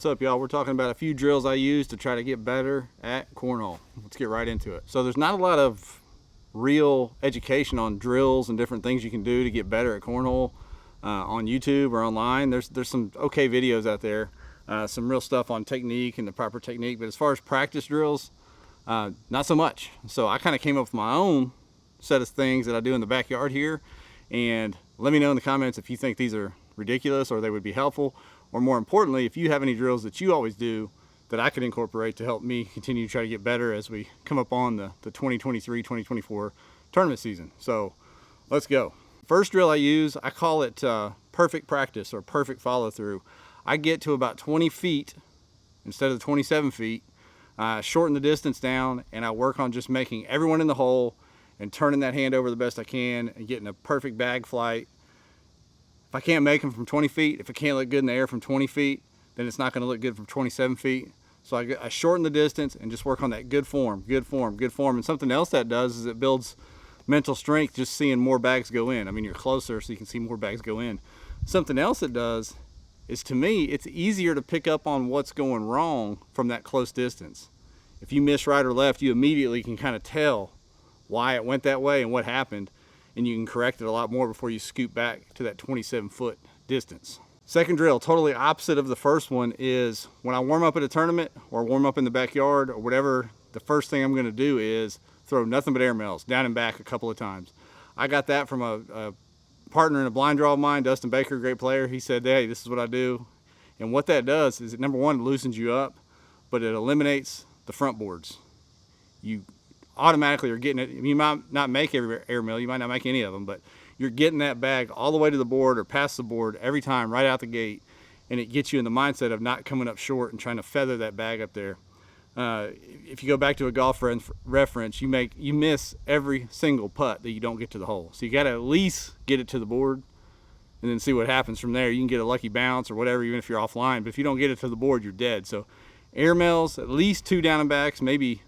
What's up, y'all? We're talking about a few drills I use to try to get better at cornhole. Let's get right into it. So there's not a lot of real education on drills and different things you can do to get better at cornhole on YouTube or online. There's some okay videos out there, some real stuff on technique and the proper technique, but as far as practice drills, not so much. So I kind of came up with my own set of things that I do in the backyard here, and let me know in the comments if you think these are ridiculous or they would be helpful, or more importantly, if you have any drills that you always do that I could incorporate to help me continue to try to get better as we come up on the 2023-2024 tournament season. So let's go. First drill I use, I call it perfect practice or perfect follow through. I get to about 20 feet instead of the 27 feet, shorten the distance down, and I work on just making everyone in the hole and turning that hand over the best I can and getting a perfect bag flight. If I can't make them from 20 feet, if it can't look good in the air from 20 feet, then it's not going to look good from 27 feet. So I shorten the distance and just work on that good form, good form, good form. And something else that does is it builds mental strength just seeing more bags go in. I mean, you're closer so you can see more bags go in. Something else it does is, to me, it's easier to pick up on what's going wrong from that close distance. If you miss right or left, you immediately can kind of tell why it went that way and what happened, and you can correct it a lot more before you scoot back to that 27-foot distance. Second drill, totally opposite of the first one, is when I warm up at a tournament or warm up in the backyard or whatever, the first thing I'm going to do is throw nothing but air mails down and back a couple of times. I got that from a partner in a blind draw of mine, Dustin Baker, great player. He said, hey, this is what I do. And what that does is, number one, it loosens you up, but it eliminates the front boards. You automatically are getting it. You might not make every air mail, you might not make any of them, but you're getting that bag all the way to the board or past the board every time right out the gate, and it gets you in the mindset of not coming up short and trying to feather that bag up there. If you go back to a golf reference, you miss every single putt that you don't get to the hole. So you got to at least get it to the board and then see what happens from there. You can get a lucky bounce or whatever, even if you're offline, but if you don't get it to the board, you're dead. So air mails, at least 2 down and backs, maybe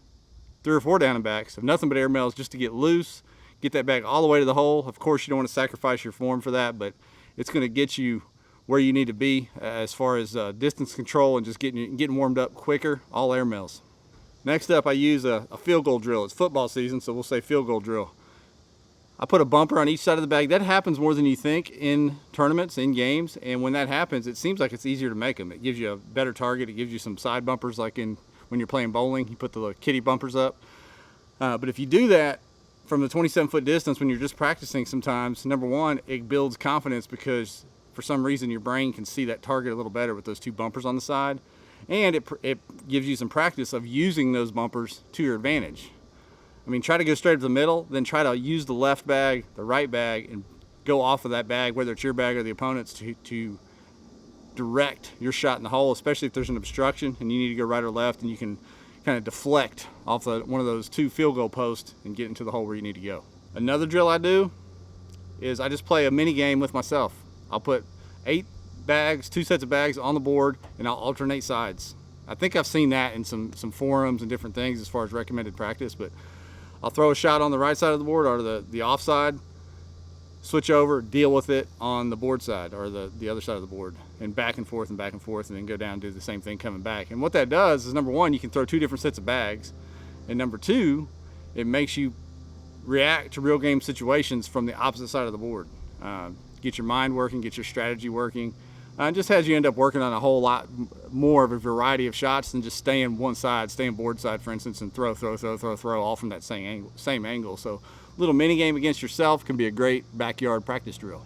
3 or 4 down and backs of nothing but air mails, just to get loose, get that bag all the way to the hole. Of course, you don't want to sacrifice your form for that, but it's going to get you where you need to be as far as distance control and just getting warmed up quicker. All air mails. Next up, I use a field goal drill. It's football season, so we'll say field goal drill. I put a bumper on each side of the bag. That happens more than you think in tournaments, in games, and when that happens, it seems like it's easier to make them. It gives you a better target. It gives you some side bumpers, like when you're playing bowling, you put the little kitty bumpers up. But if you do that from the 27-foot distance when you're just practicing, sometimes, number one, it builds confidence because for some reason your brain can see that target a little better with those 2 bumpers on the side. And it gives you some practice of using those bumpers to your advantage. I mean, try to go straight to the middle, then try to use the left bag, the right bag, and go off of that bag, whether it's your bag or the opponent's, to direct your shot in the hole, especially if there's an obstruction and you need to go right or left, and you can kind of deflect off one of those 2 field goal posts and get into the hole where you need to go. Another drill I do is I just play a mini game with myself. I'll put 8 bags, 2 sets of bags on the board, and I'll alternate sides. I think I've seen that in some forums and different things as far as recommended practice, but I'll throw a shot on the right side of the board or the off side, switch over, deal with it on the board side or the other side of the board, and back and forth, and then go down and do the same thing coming back. And what that does is, number one, you can throw 2 different sets of bags, and number 2, it makes you react to real game situations from the opposite side of the board. Get your mind working, get your strategy working. It just has you end up working on a whole lot more of a variety of shots than just staying one side, staying board side, for instance, and throw, all from that same angle. So a little mini game against yourself can be a great backyard practice drill.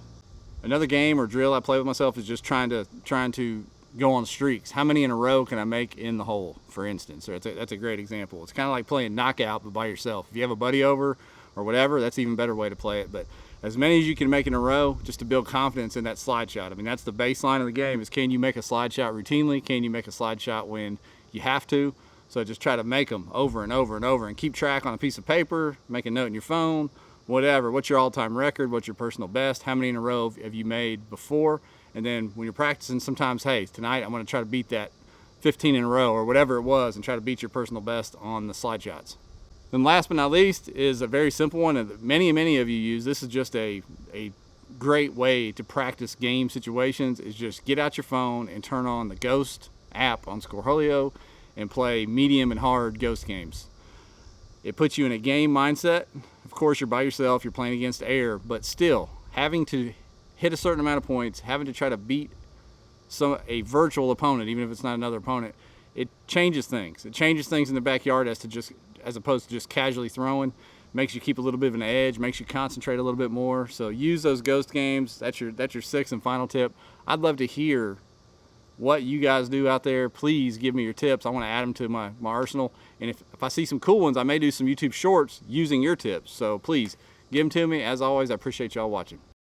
Another game or drill I play with myself is just trying to go on streaks. How many in a row can I make in the hole, for instance? Or that's a great example. It's kind of like playing knockout, but by yourself. If you have a buddy over or whatever, that's an even better way to play it. But as many as you can make in a row, just to build confidence in that slide shot. I mean, that's the baseline of the game, is can you make a slide shot routinely? Can you make a slide shot when you have to? So just try to make them over and over and over, and keep track on a piece of paper, make a note in your phone, whatever. What's your all-time record? What's your personal best? How many in a row have you made before? And then when you're practicing, sometimes, hey, tonight I'm going to try to beat that 15 in a row or whatever it was, and try to beat your personal best on the slide shots. Then last but not least is a very simple one that many of you use. This is just a great way to practice game situations, is just get out your phone and turn on the ghost app on Cornhole and play medium and hard ghost games. It puts you in a game mindset. Of course, you're by yourself, you're playing against air, but still having to hit a certain amount of points, having to try to beat a virtual opponent, even if it's not another opponent, it changes things. It changes things in the backyard as opposed to just casually throwing. Makes you keep a little bit of an edge, makes you concentrate a little bit more. So use those ghost games. That's your sixth and final tip. I'd love to hear what you guys do out there. Please give me your tips. I want to add them to my arsenal. And if I see some cool ones, I may do some YouTube shorts using your tips. So please give them to me. As always, I appreciate y'all watching.